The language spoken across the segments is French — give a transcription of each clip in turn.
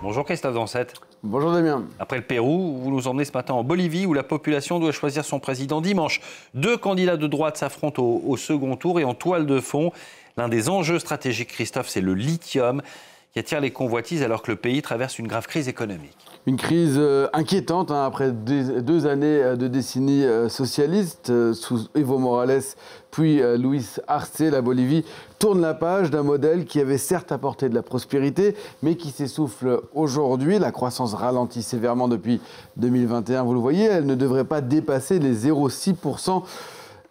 Bonjour Christophe Dansette. Bonjour Damien. Après le Pérou, vous nous emmenez ce matin en Bolivie où la population doit choisir son président dimanche. Deux candidats de droite s'affrontent au second tour et en toile de fond, l'un des enjeux stratégiques, Christophe, c'est le lithium qui attire les convoitises alors que le pays traverse une grave crise économique. Une crise inquiétante après deux années de décennie socialiste sous Evo Morales puis Luis Arce. La Bolivie tourne la page d'un modèle qui avait certes apporté de la prospérité mais qui s'essouffle aujourd'hui. La croissance ralentit sévèrement depuis 2021. Vous le voyez, elle ne devrait pas dépasser les 0,6%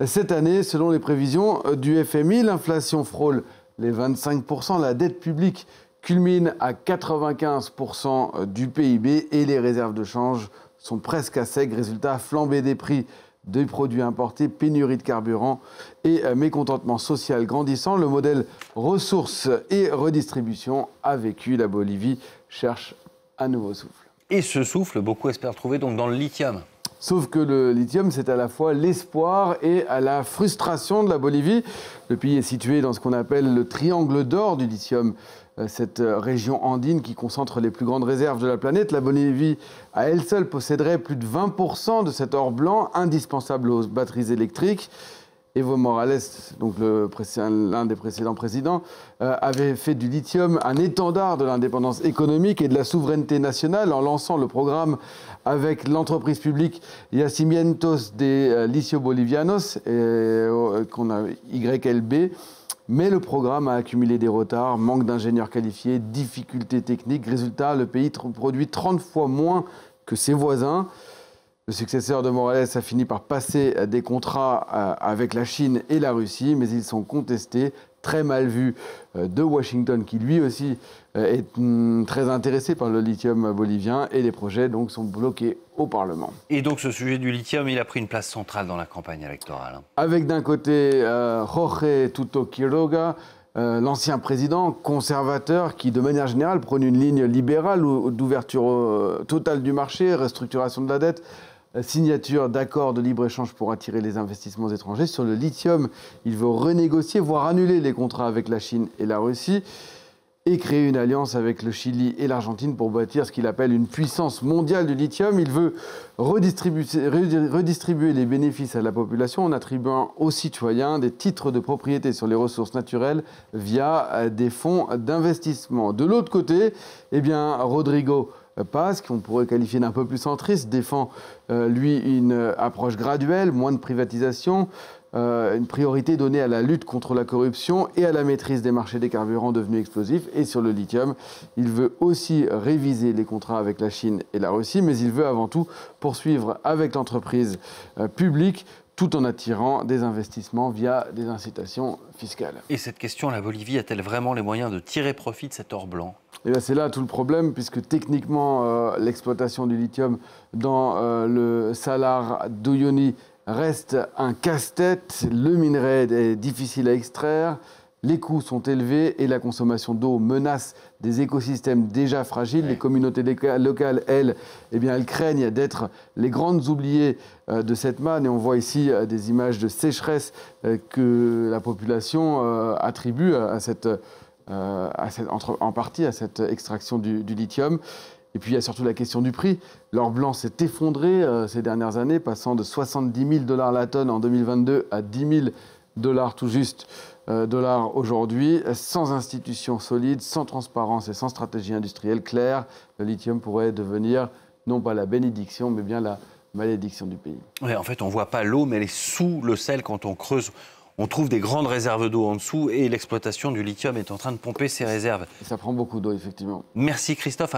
cette année selon les prévisions du FMI. L'inflation frôle les 25%, la dette publique culmine à 95% du PIB et les réserves de change sont presque à sec. Résultat, flambée des prix des produits importés, pénurie de carburant et mécontentement social grandissant. Le modèle ressources et redistribution a vécu. La Bolivie cherche un nouveau souffle. Et ce souffle, beaucoup espèrent trouver donc dans le lithium. Sauf que le lithium, c'est à la fois l'espoir et à la frustration de la Bolivie. Le pays est situé dans ce qu'on appelle le triangle d'or du lithium, cette région andine qui concentre les plus grandes réserves de la planète. La Bolivie, à elle seule, posséderait plus de 20% de cet or blanc indispensable aux batteries électriques. Evo Morales, donc l'un des précédents présidents, avait fait du lithium un étendard de l'indépendance économique et de la souveraineté nationale en lançant le programme avec l'entreprise publique Yacimientos de Litio Bolivianos, qu'on a YLB. Mais le programme a accumulé des retards, manque d'ingénieurs qualifiés, difficultés techniques. Résultat, le pays produit 30 fois moins que ses voisins. Le successeur de Morales a fini par passer des contrats avec la Chine et la Russie, mais ils sont contestés, très mal vus de Washington, qui lui aussi est très intéressé par le lithium bolivien, et les projets donc sont bloqués au Parlement. Et donc ce sujet du lithium, il a pris une place centrale dans la campagne électorale. Avec d'un côté Jorge Tuto Quiroga, l'ancien président conservateur qui, de manière générale, prône une ligne libérale d'ouverture totale du marché, restructuration de la dette, signature d'accords de libre-échange pour attirer les investissements étrangers. Sur le lithium, il veut renégocier, voire annuler les contrats avec la Chine et la Russie et créer une alliance avec le Chili et l'Argentine pour bâtir ce qu'il appelle une puissance mondiale du lithium. Il veut redistribuer les bénéfices à la population en attribuant aux citoyens des titres de propriété sur les ressources naturelles via des fonds d'investissement. De l'autre côté, eh bien, Rodrigo Paz, qu'on pourrait qualifier d'un peu plus centriste, défend lui une approche graduelle, moins de privatisation, une priorité donnée à la lutte contre la corruption et à la maîtrise des marchés des carburants devenus explosifs. Et sur le lithium, il veut aussi réviser les contrats avec la Chine et la Russie, mais il veut avant tout poursuivre avec l'entreprise publique tout en attirant des investissements via des incitations fiscales. Et cette question, la Bolivie a-t-elle vraiment les moyens de tirer profit de cet or blanc ? Et c'est là tout le problème, puisque techniquement, l'exploitation du lithium dans le Salar d'Uyuni reste un casse-tête. Le minerai est difficile à extraire, les coûts sont élevés et la consommation d'eau menace des écosystèmes déjà fragiles. Les communautés locales, elles, eh bien, elles craignent d'être les grandes oubliées de cette manne. Et on voit ici des images de sécheresse que la population attribue en partie à cette extraction du lithium. Et puis il y a surtout la question du prix. L'or blanc s'est effondré ces dernières années, passant de 70 000 $ la tonne en 2022 à 10 000 $ tout juste dollars aujourd'hui. Sans institutions solides, sans transparence et sans stratégie industrielle claire, le lithium pourrait devenir non pas la bénédiction, mais bien la malédiction du pays. Oui, en fait, on ne voit pas l'eau, mais elle est sous le sel quand on creuse. On trouve des grandes réserves d'eau en dessous et l'exploitation du lithium est en train de pomper ces réserves. Et ça prend beaucoup d'eau, effectivement. Merci Christophe.